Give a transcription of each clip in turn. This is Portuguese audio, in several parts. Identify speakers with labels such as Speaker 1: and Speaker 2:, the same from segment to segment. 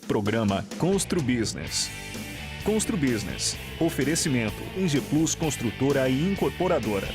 Speaker 1: Programa Constru Business. Constru Business. Oferecimento Engie Plus Construtora e Incorporadora.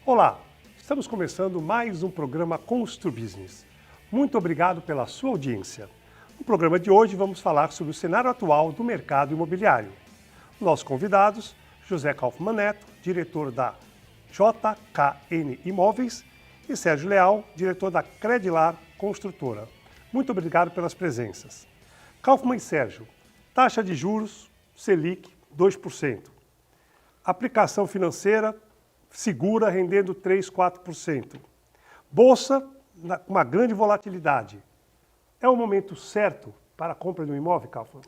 Speaker 2: Olá, estamos começando mais um programa Constru Business. Muito obrigado pela sua audiência. No programa de hoje vamos falar sobre o cenário atual do mercado imobiliário. Nossos convidados, José Kaufmann Neto, diretor da JKN Imóveis, e Sérgio Leal, diretor da Credilar Construtora. Muito obrigado pelas presenças. Kaufmann e Sérgio, taxa de juros Selic 2%. Aplicação financeira segura rendendo 3, 4%. Bolsa com uma grande volatilidade. É o momento certo para a compra de um imóvel, Kaufmann?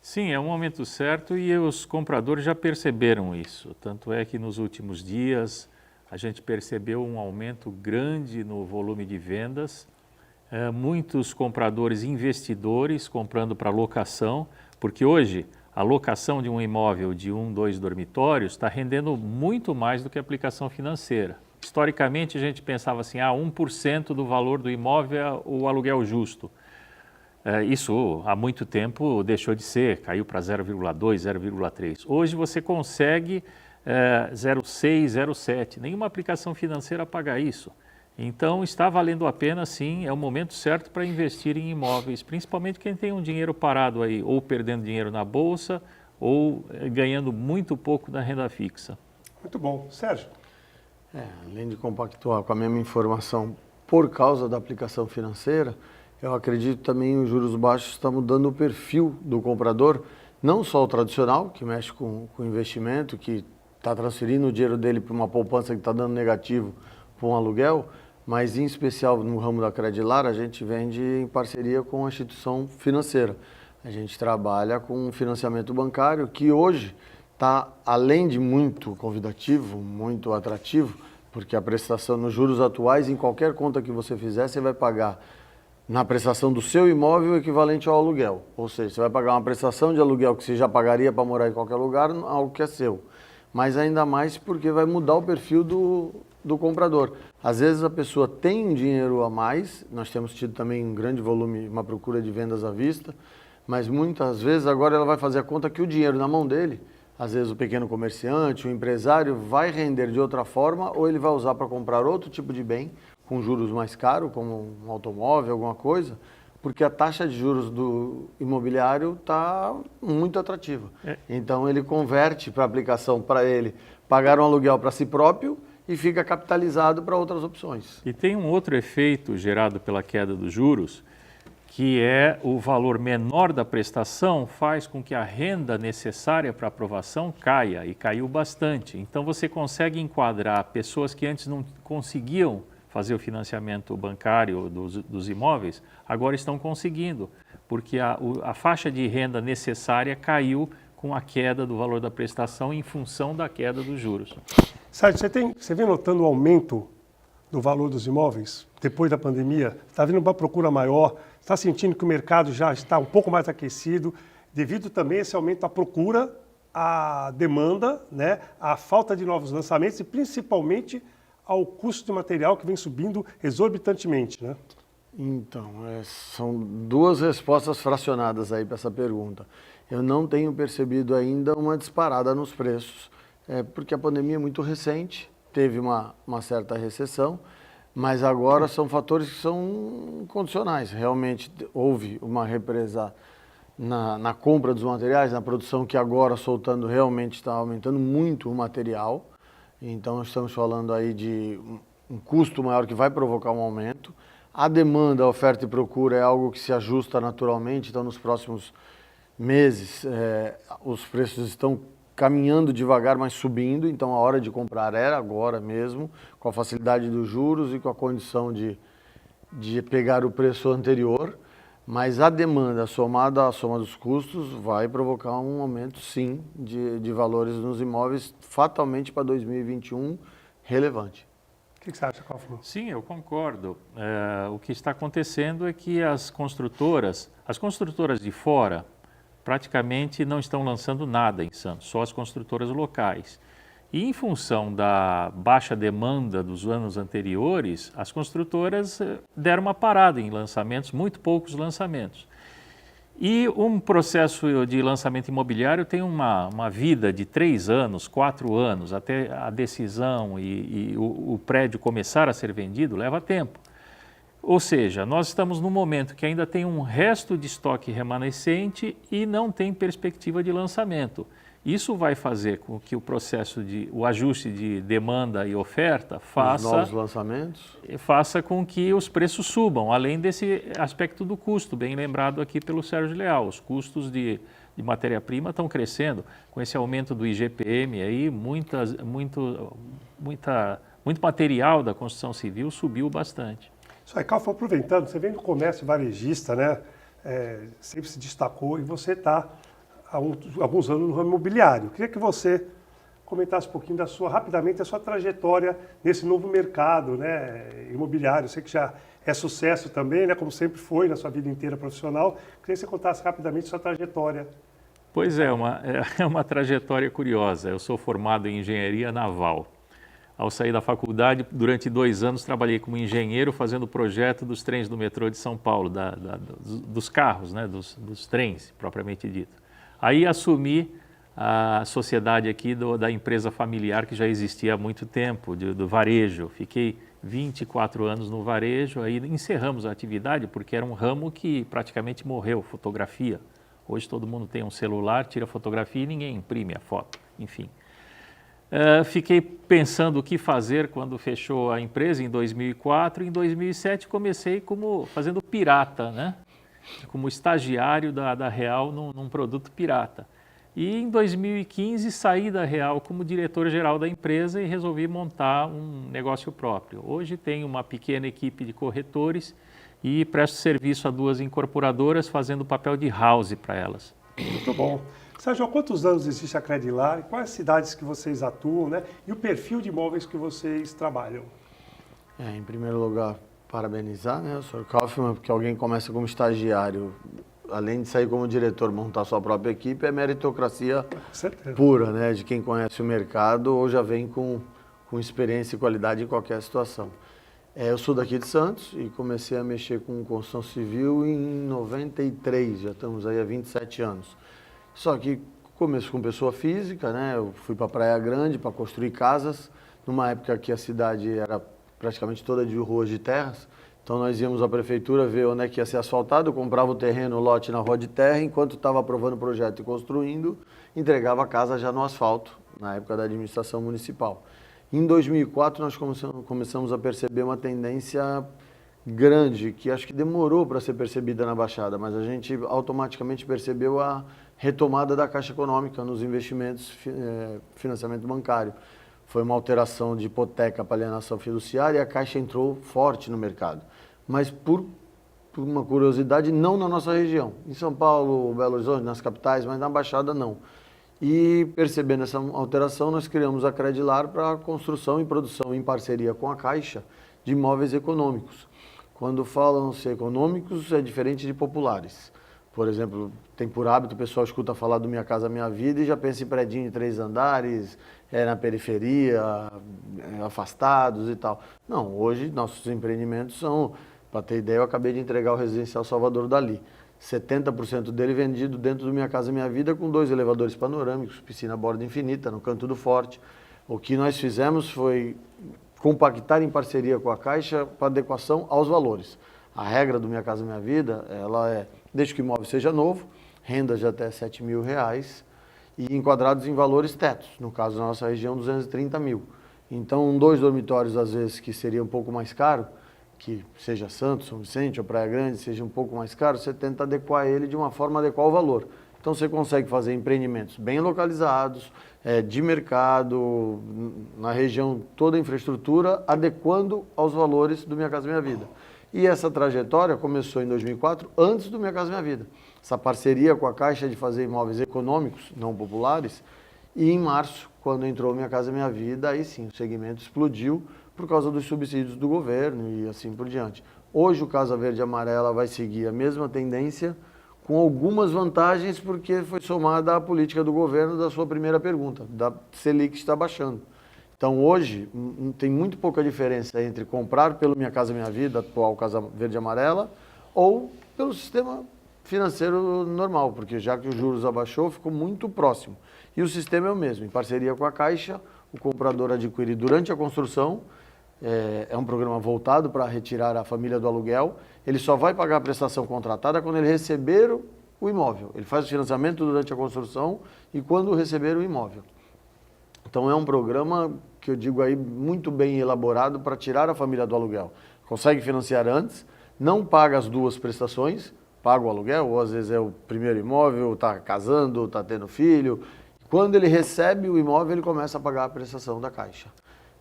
Speaker 3: Sim, é o momento certo e os compradores já perceberam isso. Tanto é que nos últimos dias a gente percebeu um aumento grande no volume de vendas. Muitos compradores investidores comprando para locação, porque hoje a locação de um imóvel de 1, 2 dormitórios está rendendo muito mais do que a aplicação financeira. Historicamente, a gente pensava assim, 1% do valor do imóvel é o aluguel justo. Isso há muito tempo deixou de ser, caiu para 0,2, 0,3. Hoje você consegue 0,6, 0,7. Nenhuma aplicação financeira paga isso. Então está valendo a pena sim, é o momento certo para investir em imóveis, principalmente quem tem um dinheiro parado aí, ou perdendo dinheiro na bolsa, ou ganhando muito pouco na renda fixa.
Speaker 2: Muito bom. Sérgio?
Speaker 4: Além de compactuar com a mesma informação por causa da aplicação financeira, eu acredito também que os juros baixos estão mudando o perfil do comprador, não só o tradicional, que mexe com investimento, que está transferindo o dinheiro dele para uma poupança que está dando negativo para um aluguel, mas em especial no ramo da Credilar, a gente vende em parceria com a instituição financeira. A gente trabalha com um financiamento bancário que hoje está, além de muito convidativo, muito atrativo, porque a prestação nos juros atuais, em qualquer conta que você fizer, você vai pagar na prestação do seu imóvel o equivalente ao aluguel. Ou seja, você vai pagar uma prestação de aluguel que você já pagaria para morar em qualquer lugar, algo que é seu. Mas ainda mais porque vai mudar o perfil do comprador. Às vezes a pessoa tem um dinheiro a mais, nós temos tido também um grande volume, uma procura de vendas à vista, mas muitas vezes agora ela vai fazer a conta que o dinheiro na mão dele, às vezes o pequeno comerciante, o empresário, vai render de outra forma ou ele vai usar para comprar outro tipo de bem, com juros mais caros, como um automóvel, alguma coisa, porque a taxa de juros do imobiliário está muito atrativa. Então ele converte para a aplicação para ele pagar um aluguel para si próprio e fica capitalizado para outras opções.
Speaker 3: E tem um outro efeito gerado pela queda dos juros, que é o valor menor da prestação faz com que a renda necessária para aprovação caia, e caiu bastante. Então você consegue enquadrar pessoas que antes não conseguiam fazer o financiamento bancário dos imóveis, agora estão conseguindo, porque a faixa de renda necessária caiu com a queda do valor da prestação em função da queda dos juros.
Speaker 2: Sérgio, você vem notando o aumento do valor dos imóveis depois da pandemia? Está vendo uma procura maior? Está sentindo que o mercado já está um pouco mais aquecido, devido também a esse aumento da procura, à demanda, né, à falta de novos lançamentos e principalmente ao custo de material que vem subindo exorbitantemente, né?
Speaker 4: Então, são duas respostas fracionadas aí para essa pergunta. Eu não tenho percebido ainda uma disparada nos preços, porque a pandemia é muito recente, teve uma certa recessão, mas agora são fatores que são condicionais. Realmente houve uma represa na compra dos materiais, na produção, que agora soltando realmente está aumentando muito o material. Então estamos falando aí de um custo maior que vai provocar um aumento. A demanda, a oferta e procura é algo que se ajusta naturalmente, então nos próximos meses os preços estão caminhando devagar, mas subindo, então a hora de comprar era agora mesmo, com a facilidade dos juros e com a condição de pegar o preço anterior, mas a demanda somada à soma dos custos vai provocar um aumento sim de valores nos imóveis, fatalmente para 2021 relevante.
Speaker 2: O que você acha, Kaufmann?
Speaker 3: Sim, eu concordo. O que está acontecendo é que as construtoras de fora, praticamente não estão lançando nada em Santos, só as construtoras locais. E em função da baixa demanda dos anos anteriores, as construtoras deram uma parada em lançamentos, muito poucos lançamentos. E um processo de lançamento imobiliário tem uma vida de 3 anos, 4 anos, até a decisão e o prédio começar a ser vendido leva tempo. Ou seja, nós estamos num momento que ainda tem um resto de estoque remanescente e não tem perspectiva de lançamento. Isso vai fazer com que o ajuste de demanda e oferta
Speaker 4: novos lançamentos
Speaker 3: faça com que os preços subam, além desse aspecto do custo, bem lembrado aqui pelo Sérgio Leal. Os custos de matéria-prima estão crescendo, com esse aumento do IGPM aí, muito material da construção civil subiu bastante.
Speaker 2: Isso aí, Kaufmann, aproveitando, você vem do comércio varejista, né? Sempre se destacou e você está há alguns anos no ramo imobiliário. Queria que você comentasse um pouquinho rapidamente a sua trajetória nesse novo mercado, né, imobiliário. Eu sei que já é sucesso também, né, como sempre foi na sua vida inteira profissional. Queria que você contasse rapidamente a sua trajetória.
Speaker 3: Pois é uma trajetória curiosa. Eu sou formado em engenharia naval. Ao sair da faculdade, durante 2 anos, trabalhei como engenheiro fazendo o projeto dos trens do metrô de São Paulo, dos carros, né, dos trens, propriamente dito. Aí assumi a sociedade aqui da empresa familiar que já existia há muito tempo, do varejo. Fiquei 24 anos no varejo, aí encerramos a atividade porque era um ramo que praticamente morreu, fotografia. Hoje todo mundo tem um celular, tira fotografia e ninguém imprime a foto, enfim. Fiquei pensando o que fazer quando fechou a empresa em 2004. Em 2007 comecei fazendo pirata, né? Como estagiário da Real num produto pirata. E em 2015 saí da Real como diretor-geral da empresa e resolvi montar um negócio próprio. Hoje tenho uma pequena equipe de corretores e presto serviço a 2 incorporadoras fazendo o papel de house para elas.
Speaker 2: Muito bom. Sérgio, há quantos anos existe a Credilar e quais cidades que vocês atuam, né? E o perfil de imóveis que vocês trabalham?
Speaker 4: Em primeiro lugar, parabenizar, né, o Sr. Kaufmann, porque alguém começa como estagiário, além de sair como diretor, montar sua própria equipe, é meritocracia pura, né, de quem conhece o mercado ou já vem com experiência e qualidade em qualquer situação. Eu sou daqui de Santos e comecei a mexer com construção civil em 93, já estamos aí há 27 anos. Só que começo com pessoa física, né, eu fui para Praia Grande para construir casas, numa época que a cidade era praticamente toda de ruas de terras. Então nós íamos à prefeitura ver onde é que ia ser asfaltado, eu comprava o terreno, o lote na rua de terra, enquanto estava aprovando o projeto e construindo, entregava a casa já no asfalto, na época da administração municipal. Em 2004 nós começamos a perceber uma tendência grande, que acho que demorou para ser percebida na Baixada, mas a gente automaticamente percebeu a retomada da Caixa Econômica nos investimentos, financiamento bancário. Foi uma alteração de hipoteca para alienação fiduciária e a Caixa entrou forte no mercado. Mas por uma curiosidade, não na nossa região. Em São Paulo, Belo Horizonte, nas capitais, mas na Baixada não. E percebendo essa alteração, nós criamos a Credilar para a construção e produção em parceria com a Caixa de imóveis econômicos. Quando falam-se econômicos, é diferente de populares. Por exemplo, tem por hábito, o pessoal escuta falar do Minha Casa Minha Vida e já pensa em predinho de 3 andares, na periferia, afastados e tal. Não, hoje nossos empreendimentos são, para ter ideia, eu acabei de entregar o Residencial Salvador Dali. 70% dele vendido dentro do Minha Casa Minha Vida, com 2 elevadores panorâmicos, piscina à borda infinita, no Canto do Forte. O que nós fizemos foi compactar em parceria com a Caixa para adequação aos valores. A regra do Minha Casa Minha Vida, ela é, desde que o imóvel seja novo, rendas de até R$7.000 e enquadrados em valores tetos, no caso da nossa região, 230 mil. Então, 2 dormitórios, às vezes, que seria um pouco mais caro, que seja Santos, São Vicente ou Praia Grande, seja um pouco mais caro, você tenta adequar ele de uma forma a adequar o valor. Então, você consegue fazer empreendimentos bem localizados, de mercado, na região, toda a infraestrutura, adequando aos valores do Minha Casa Minha Vida. E essa trajetória começou em 2004, antes do Minha Casa Minha Vida. Essa parceria com a Caixa de fazer imóveis econômicos, não populares, e em março, quando entrou Minha Casa Minha Vida, aí sim, o segmento explodiu por causa dos subsídios do governo e assim por diante. Hoje o Casa Verde e Amarela vai seguir a mesma tendência, com algumas vantagens, porque foi somada à política do governo da sua primeira pergunta, da Selic está baixando. Então hoje tem muito pouca diferença entre comprar pelo Minha Casa Minha Vida, atual Casa Verde e Amarela, ou pelo sistema financeiro normal, porque já que os juros abaixou, ficou muito próximo. E o sistema é o mesmo, em parceria com a Caixa, o comprador adquire durante a construção, é um programa voltado para retirar a família do aluguel, ele só vai pagar a prestação contratada quando ele receber o imóvel. Ele faz o financiamento durante a construção e quando receber o imóvel. Então é um programa que eu digo aí muito bem elaborado para tirar a família do aluguel. Consegue financiar antes, não paga as duas prestações, paga o aluguel, ou às vezes é o primeiro imóvel, está casando, está tendo filho. Quando ele recebe o imóvel, ele começa a pagar a prestação da Caixa.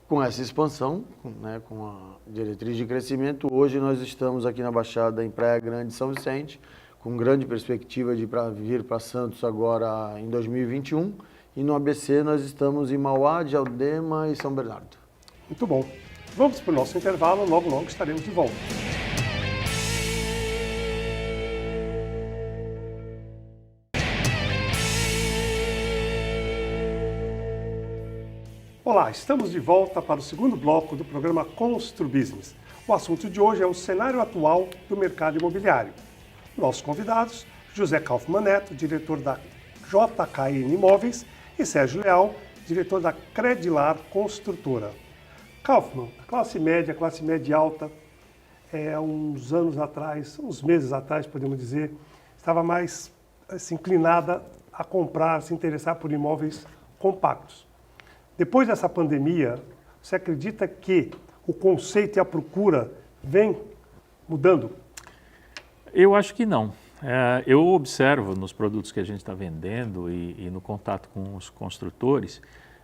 Speaker 4: Com essa expansão, né, com a diretriz de crescimento, hoje nós estamos aqui na Baixada, em Praia Grande, São Vicente, com grande perspectiva de vir para Santos agora em 2021. E no ABC nós estamos em Mauá, Diadema e São Bernardo.
Speaker 2: Muito bom. Vamos para o nosso intervalo, logo estaremos de volta. Olá, estamos de volta para o segundo bloco do programa Constru Business. O assunto de hoje é o cenário atual do mercado imobiliário. Nossos convidados, José Kaufmann Neto, diretor da JKN Imóveis, e Sérgio Leal, diretor da Credilar Construtora. Kaufmann, classe média alta, uns anos atrás, uns meses atrás, podemos dizer, estava mais inclinada a comprar, se interessar por imóveis compactos. Depois dessa pandemia, você acredita que o conceito e a procura vem mudando?
Speaker 3: Eu acho que não. Eu observo nos produtos que a gente está vendendo e no contato com os construtores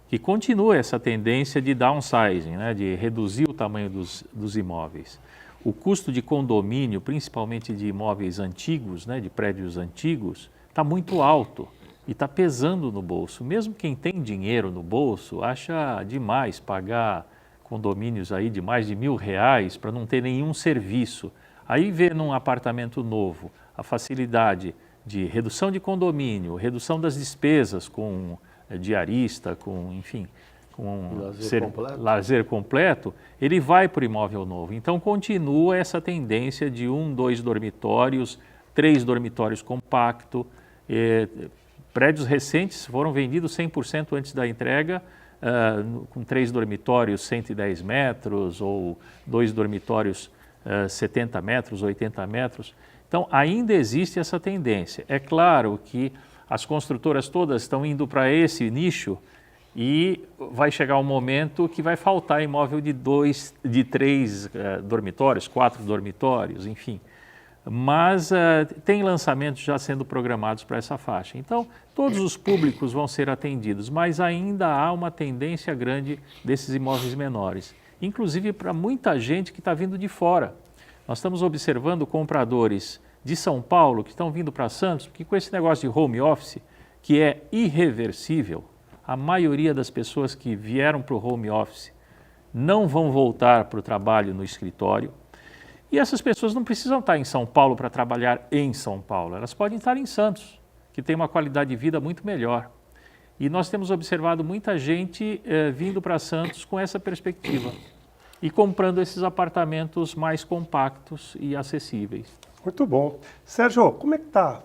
Speaker 3: que continua essa tendência de downsizing, né, de reduzir o tamanho dos imóveis. O custo de condomínio, principalmente de imóveis antigos, né, de prédios antigos, está muito alto e está pesando no bolso. Mesmo quem tem dinheiro no bolso acha demais pagar condomínios aí de mais de R$1.000 para não ter nenhum serviço. Aí vê num apartamento novo a facilidade de redução de condomínio, redução das despesas com diarista, com, enfim, com lazer completo, ele vai para o imóvel novo. Então continua essa tendência de 1, 2 dormitórios, 3 dormitórios compacto. Prédios recentes foram vendidos 100% antes da entrega, com 3 dormitórios 110 metros ou 2 dormitórios 70 metros, 80 metros. Então, ainda existe essa tendência. É claro que as construtoras todas estão indo para esse nicho e vai chegar um momento que vai faltar imóvel de 3 dormitórios, 4 dormitórios, enfim. Mas tem lançamentos já sendo programados para essa faixa. Então, todos os públicos vão ser atendidos, mas ainda há uma tendência grande desses imóveis menores, inclusive para muita gente que está vindo de fora. Nós estamos observando compradores de São Paulo que estão vindo para Santos, porque com esse negócio de home office, que é irreversível, a maioria das pessoas que vieram para o home office não vão voltar para o trabalho no escritório. E essas pessoas não precisam estar em São Paulo para trabalhar em São Paulo, elas podem estar em Santos, que tem uma qualidade de vida muito melhor. E nós temos observado muita gente vindo para Santos com essa perspectiva e comprando esses apartamentos mais compactos e acessíveis.
Speaker 2: Muito bom. Sérgio, como é que está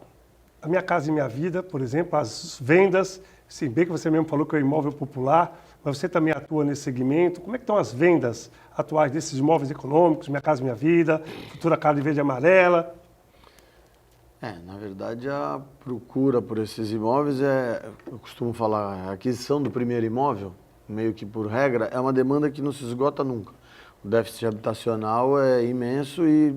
Speaker 2: a Minha Casa e Minha Vida, por exemplo, as vendas? Sim, bem que você mesmo falou que é imóvel popular, mas você também atua nesse segmento. Como é que estão as vendas atuais desses imóveis econômicos, Minha Casa e Minha Vida, Futura Casa Verde e Amarela?
Speaker 4: Na verdade, a procura por esses imóveis eu costumo falar, a aquisição do primeiro imóvel, meio que por regra, é uma demanda que não se esgota nunca. O déficit habitacional é imenso e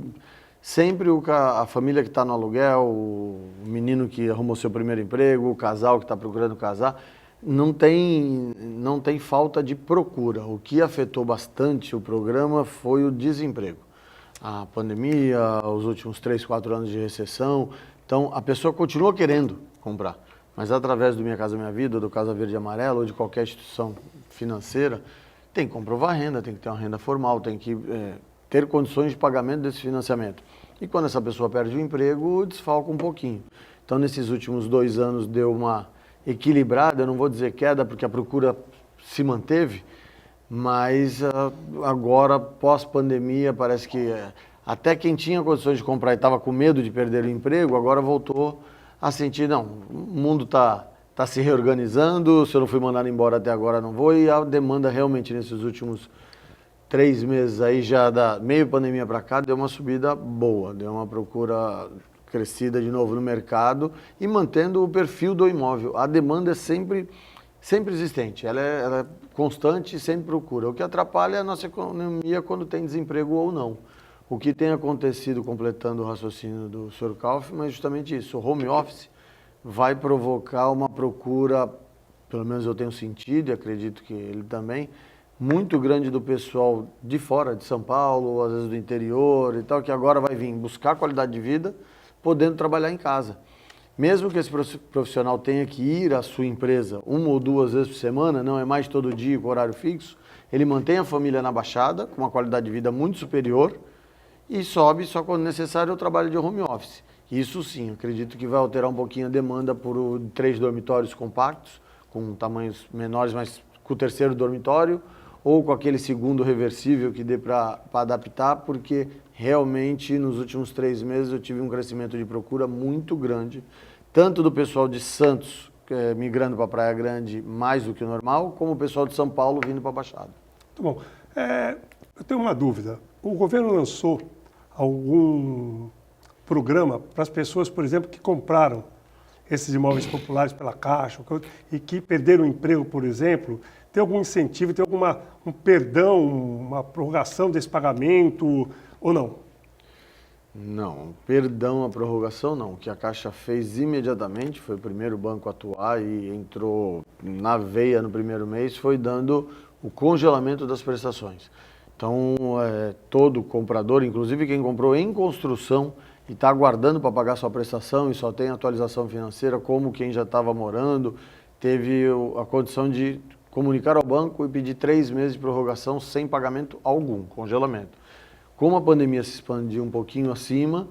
Speaker 4: sempre a família que está no aluguel, o menino que arrumou seu primeiro emprego, o casal que está procurando casar, não tem falta de procura. O que afetou bastante o programa foi o desemprego. A pandemia, os últimos 3, 4 anos de recessão. Então, a pessoa continua querendo comprar, mas através do Minha Casa Minha Vida, do Casa Verde e Amarela ou de qualquer instituição financeira, tem que comprovar renda, tem que ter uma renda formal, tem que ter condições de pagamento desse financiamento. E quando essa pessoa perde o emprego, desfalca um pouquinho. Então, nesses últimos 2 anos deu uma equilibrada, eu não vou dizer queda, porque a procura se manteve, mas agora, pós-pandemia, parece que até quem tinha condições de comprar e estava com medo de perder o emprego, agora voltou a sentir, não, o mundo está se reorganizando, se eu não fui mandado embora até agora não vou, e a demanda realmente nesses últimos 3 meses aí, já da meio pandemia para cá, deu uma subida boa, deu uma procura crescida de novo no mercado e mantendo o perfil do imóvel. A demanda é sempre existente, ela é constante e sempre procura. O que atrapalha é a nossa economia quando tem desemprego ou não. O que tem acontecido, completando o raciocínio do Sr. Kaufmann, é justamente isso. O home office vai provocar uma procura, pelo menos eu tenho sentido e acredito que ele também, muito grande do pessoal de fora, de São Paulo, às vezes do interior e tal, que agora vai vir buscar qualidade de vida, podendo trabalhar em casa. Mesmo que esse profissional tenha que ir à sua empresa 1 ou 2 vezes por semana, não é mais todo dia com horário fixo, ele mantém a família na Baixada, com uma qualidade de vida muito superior, e sobe só quando necessário o trabalho de home office. Isso sim, acredito que vai alterar um pouquinho a demanda por 3 dormitórios compactos, com tamanhos menores, mas com o 3º dormitório, ou com aquele 2º reversível que dê para adaptar, porque realmente nos últimos 3 meses eu tive um crescimento de procura muito grande, tanto do pessoal de Santos migrando para Praia Grande mais do que o normal, como o pessoal de São Paulo vindo para a Baixada.
Speaker 2: Muito bom. Eu tenho uma dúvida. O governo lançou algum programa para as pessoas, por exemplo, que compraram esses imóveis populares pela Caixa e que perderam o emprego, por exemplo? Tem algum incentivo, tem um perdão, uma prorrogação desse pagamento ou não?
Speaker 4: Não, perdão a prorrogação não. O que a Caixa fez imediatamente, foi o primeiro banco a atuar e entrou na veia no primeiro mês, foi dando o congelamento das prestações. Então, todo comprador, inclusive quem comprou em construção e está aguardando para pagar sua prestação e só tem atualização financeira, como quem já estava morando, teve a condição de comunicar ao banco e pedir 3 meses de prorrogação sem pagamento algum, congelamento. Como a pandemia se expandiu um pouquinho acima,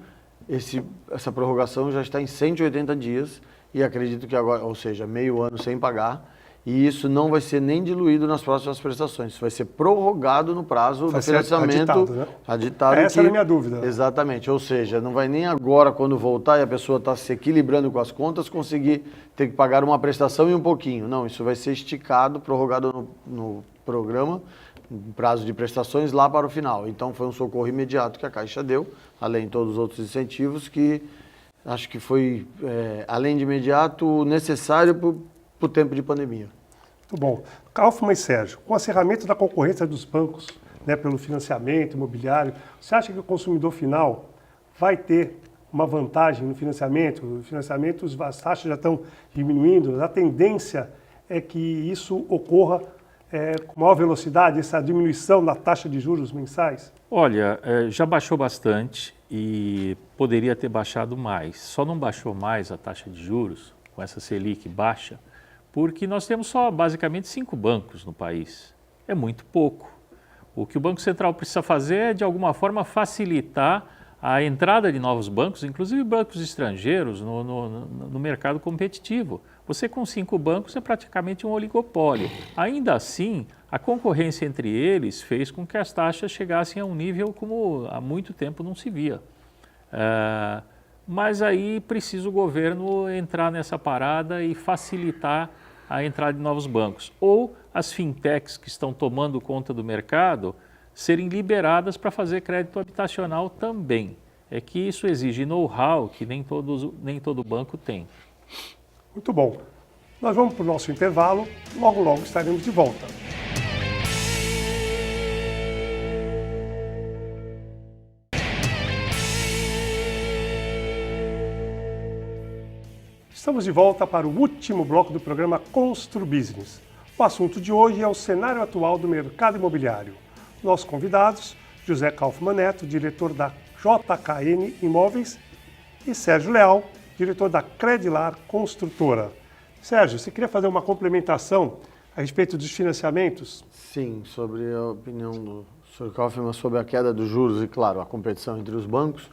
Speaker 4: essa prorrogação já está em 180 dias e acredito que agora, ou seja, meio ano sem pagar, e isso não vai ser nem diluído nas próximas prestações, isso vai ser prorrogado no prazo do financiamento.
Speaker 2: Aditado, né?
Speaker 4: Aditado.
Speaker 2: Essa era a minha dúvida.
Speaker 4: Exatamente, ou seja, não vai nem agora, quando voltar e a pessoa está se equilibrando com as contas, conseguir ter que pagar uma prestação e um pouquinho. Não, isso vai ser esticado, prorrogado no programa, prazo de prestações lá para o final. Então foi um socorro imediato que a Caixa deu, além de todos os outros incentivos que acho que foi, além de imediato, necessário para o tempo de pandemia.
Speaker 2: Muito bom. Kaufmann e Sérgio, com o acerramento da concorrência dos bancos, né, pelo financiamento imobiliário, você acha que o consumidor final vai ter uma vantagem no financiamento? O financiamento, as taxas já estão diminuindo, a tendência é que isso ocorra com maior velocidade, essa diminuição da taxa de juros mensais?
Speaker 3: Olha, já baixou bastante e poderia ter baixado mais. Só não baixou mais a taxa de juros, com essa Selic baixa, porque nós temos só basicamente 5 bancos no país. É muito pouco. O que o Banco Central precisa fazer é, de alguma forma, facilitar a entrada de novos bancos, inclusive bancos estrangeiros, no mercado competitivo. Você com 5 bancos é praticamente um oligopólio. Ainda assim, a concorrência entre eles fez com que as taxas chegassem a um nível como há muito tempo não se via. Mas aí precisa o governo entrar nessa parada e facilitar a entrada de novos bancos. Ou as fintechs que estão tomando conta do mercado serem liberadas para fazer crédito habitacional também. é que isso exige know-how que nem todo banco tem.
Speaker 2: Muito bom. Nós vamos para o nosso intervalo, logo logo estaremos de volta. Estamos de volta para o último bloco do programa Constru Business. O assunto de hoje é o cenário atual do mercado imobiliário. Nossos convidados, José Kaufmann Neto, diretor da JKN Imóveis, e Sérgio Leal, diretor da Credilar Construtora. Sérgio, você queria fazer uma complementação a respeito dos financiamentos?
Speaker 4: Sim, sobre a opinião do Sr. Kaufmann sobre a queda dos juros e, claro, a competição entre os bancos.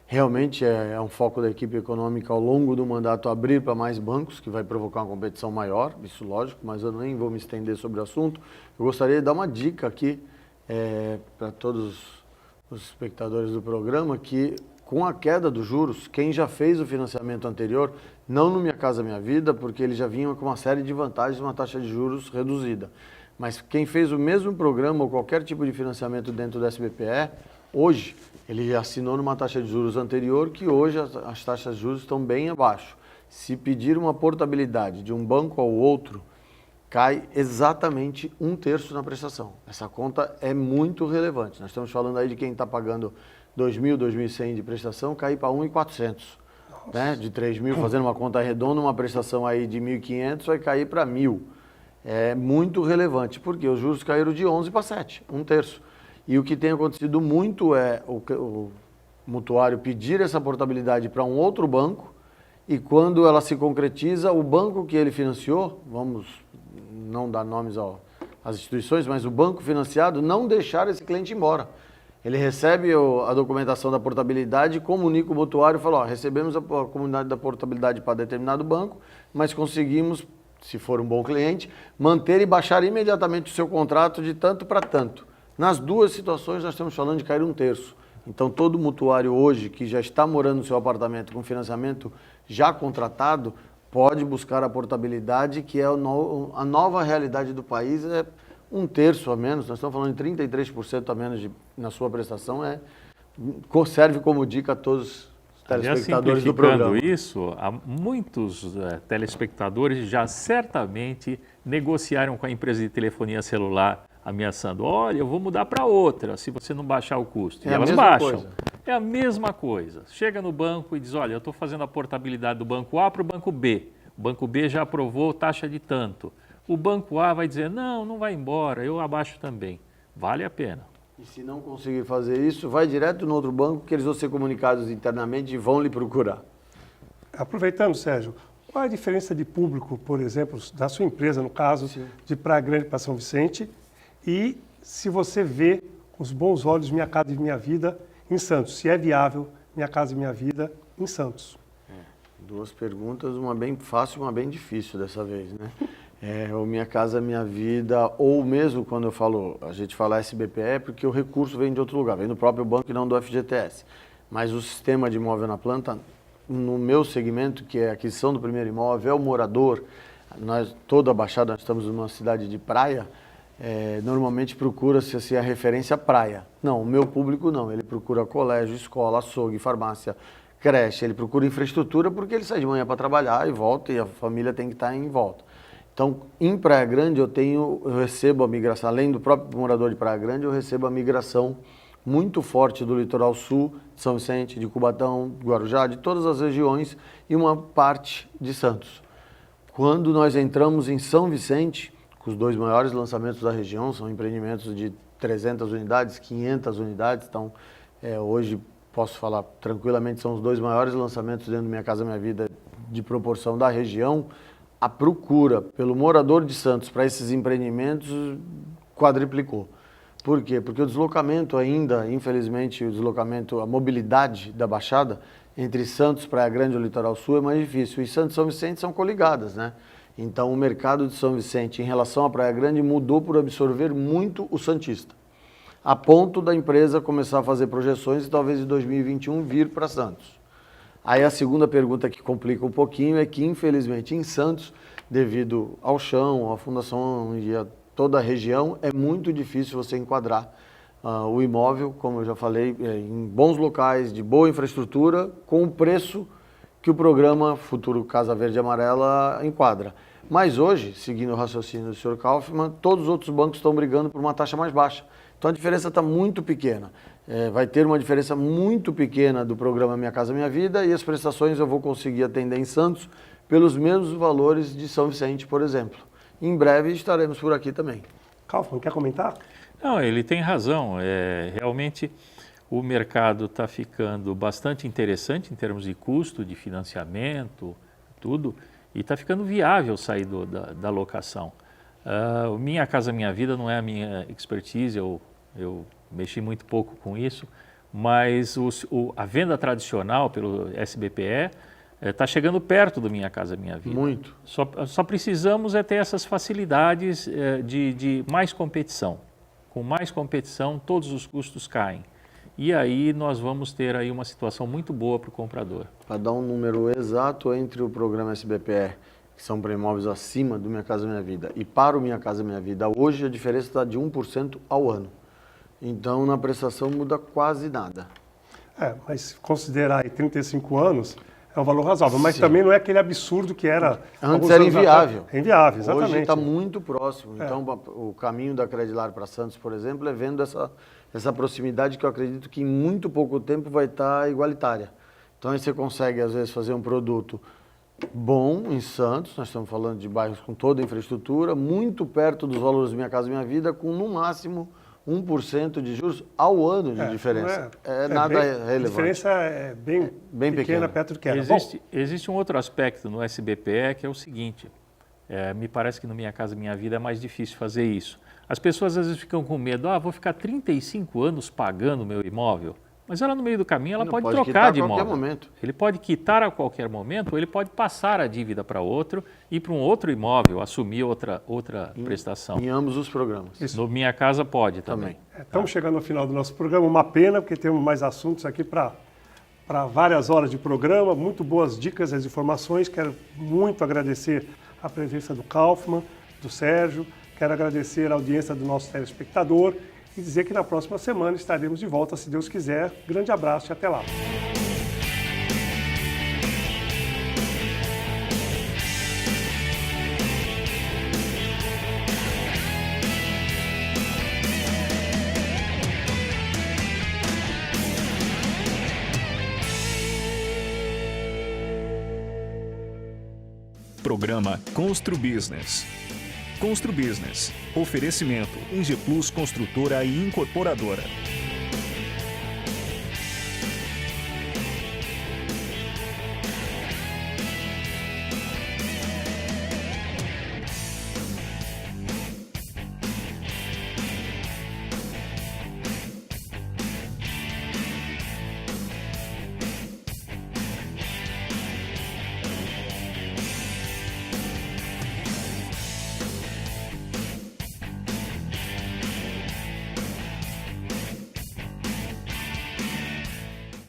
Speaker 4: Realmente é um foco da equipe econômica ao longo do mandato abrir para mais bancos, que vai provocar uma competição maior, isso lógico, mas eu nem vou me estender sobre o assunto. Eu gostaria de dar uma dica aqui para todos os espectadores do programa, que com a queda dos juros, quem já fez o financiamento anterior, não no Minha Casa Minha Vida, porque ele já vinha com uma série de vantagens, uma taxa de juros reduzida. Mas quem fez o mesmo programa ou qualquer tipo de financiamento dentro do SBPE, hoje, ele assinou numa taxa de juros anterior, que hoje as taxas de juros estão bem abaixo. Se pedir uma portabilidade de um banco ao outro, cai exatamente 1/3 na prestação. Essa conta é muito relevante. Nós estamos falando aí de quem está pagando 2.000, 2.100 de prestação, cair para 1.400. Né? De 3.000, fazendo uma conta redonda, uma prestação aí de 1.500 vai cair para 1.000. É muito relevante, porque os juros caíram de 11 para 7, 1/3. E o que tem acontecido muito é o mutuário pedir essa portabilidade para um outro banco, e quando ela se concretiza, o banco que ele financiou, vamos não dar nomes às instituições, mas o banco financiado não deixar esse cliente embora. Ele recebe a documentação da portabilidade, comunica o mutuário e fala, recebemos a comunidade da portabilidade para determinado banco, mas conseguimos, se for um bom cliente, manter e baixar imediatamente o seu contrato de tanto para tanto. Nas duas situações, nós estamos falando de cair 1/3. Então, todo mutuário hoje que já está morando no seu apartamento com financiamento já contratado, pode buscar a portabilidade, que é a nova realidade do país, é 1/3 a menos. Nós estamos falando de 33% a menos na sua prestação, serve como dica a todos os telespectadores do programa.
Speaker 3: Isso, há muitos telespectadores já certamente negociaram com a empresa de telefonia celular, ameaçando, olha, eu vou mudar para outra se você não baixar o custo. E elas baixam. Coisa. É a mesma coisa. Chega no banco e diz, olha, eu estou fazendo a portabilidade do banco A para o banco B. O banco B já aprovou taxa de tanto. O banco A vai dizer, não vai embora, eu abaixo também. Vale a pena.
Speaker 4: E se não conseguir fazer isso, vai direto no outro banco, que eles vão ser comunicados internamente e vão lhe procurar.
Speaker 2: Aproveitando, Sérgio, qual é a diferença de público, por exemplo, da sua empresa, no caso, sim, de Praia Grande para São Vicente, e se você vê com os bons olhos Minha Casa e Minha Vida em Santos, se é viável Minha Casa e Minha Vida em Santos?
Speaker 4: Duas perguntas, uma bem fácil e uma bem difícil dessa vez, né? O Minha Casa Minha Vida, ou mesmo quando a gente fala SBPE, porque o recurso vem de outro lugar, vem do próprio banco e não do FGTS. Mas o sistema de imóvel na planta, no meu segmento, que é a aquisição do primeiro imóvel, é o morador, toda a Baixada, nós estamos numa cidade de praia, normalmente procura-se a referência praia. Não, o meu público não, ele procura colégio, escola, açougue, farmácia, creche, ele procura infraestrutura porque ele sai de manhã para trabalhar e volta e a família tem que estar em volta. Então, em Praia Grande eu recebo a migração, além do próprio morador de Praia Grande, eu recebo a migração muito forte do litoral sul, de São Vicente, de Cubatão, Guarujá, de todas as regiões e uma parte de Santos. Quando nós entramos em São Vicente, com os dois maiores lançamentos da região, são empreendimentos de 300 unidades, 500 unidades, então hoje posso falar tranquilamente, são os dois maiores lançamentos dentro do Minha Casa Minha Vida de proporção da região. A procura pelo morador de Santos para esses empreendimentos quadriplicou. Por quê? Porque o deslocamento ainda, infelizmente, a mobilidade da Baixada entre Santos, Praia Grande e o Litoral Sul é mais difícil. E Santos e São Vicente são coligadas, né? Então o mercado de São Vicente em relação à Praia Grande mudou por absorver muito o santista, a ponto da empresa começar a fazer projeções e talvez em 2021 vir para Santos. Aí a segunda pergunta que complica um pouquinho é que, infelizmente, em Santos, devido ao chão, à fundação e a toda a região, é muito difícil você enquadrar o imóvel, como eu já falei, em bons locais, de boa infraestrutura, com o preço que o programa Futuro Casa Verde e Amarela enquadra. Mas hoje, seguindo o raciocínio do Sr. Kaufmann, todos os outros bancos estão brigando por uma taxa mais baixa. Então a diferença está muito pequena. Vai ter uma diferença muito pequena do programa Minha Casa Minha Vida e as prestações eu vou conseguir atender em Santos pelos mesmos valores de São Vicente, por exemplo. Em breve estaremos por aqui também.
Speaker 2: Kaufmann, quer comentar?
Speaker 3: Não, ele tem razão. Realmente o mercado está ficando bastante interessante em termos de custo, de financiamento, tudo, e está ficando viável sair da locação. Minha Casa Minha Vida não é a minha expertise, eu mexi muito pouco com isso, mas a venda tradicional pelo SBPE está chegando perto do Minha Casa Minha Vida.
Speaker 4: Muito.
Speaker 3: Só precisamos ter essas facilidades de mais competição. Com mais competição, todos os custos caem. E aí nós vamos ter aí uma situação muito boa para o comprador.
Speaker 4: Para dar um número exato entre o programa SBPE, que são para imóveis acima do Minha Casa Minha Vida, e para o Minha Casa Minha Vida, hoje a diferença está de 1% ao ano. Então, na prestação muda quase nada.
Speaker 2: Mas considerar aí 35 anos é um valor razoável, mas
Speaker 4: Sim.
Speaker 2: também não é aquele absurdo que era...
Speaker 4: Antes era inviável.
Speaker 2: É inviável, exatamente.
Speaker 4: Hoje está muito próximo. Então, o caminho da Credilar para Santos, por exemplo, é vendo essa proximidade que eu acredito que em muito pouco tempo vai estar igualitária. Então, aí você consegue, às vezes, fazer um produto bom em Santos, nós estamos falando de bairros com toda a infraestrutura, muito perto dos valores do Minha Casa Minha Vida, com no máximo 1% de juros ao ano de diferença. Nada relevante.
Speaker 2: A diferença é bem pequena perto do que era.
Speaker 3: Existe um outro aspecto no SBPE que é o seguinte, me parece que no Minha Casa Minha Vida é mais difícil fazer isso. As pessoas às vezes ficam com medo, vou ficar 35 anos pagando o meu imóvel. Mas ela no meio do caminho ela pode trocar de imóvel.
Speaker 4: Momento.
Speaker 3: Ele pode quitar a qualquer momento, ou ele pode passar a dívida para outro, ir para um outro imóvel, assumir outra prestação.
Speaker 4: Em ambos os programas.
Speaker 3: Isso. No Minha Casa pode também.
Speaker 2: Estamos chegando ao final do nosso programa, uma pena, porque temos mais assuntos aqui para várias horas de programa, muito boas dicas e informações. Quero muito agradecer a presença do Kaufmann, do Sérgio, quero agradecer a audiência do nosso telespectador e dizer que na próxima semana estaremos de volta, se Deus quiser. Grande abraço e até lá.
Speaker 1: Programa Constru Business. Constru Business. Oferecimento Ingeplus Construtora e Incorporadora.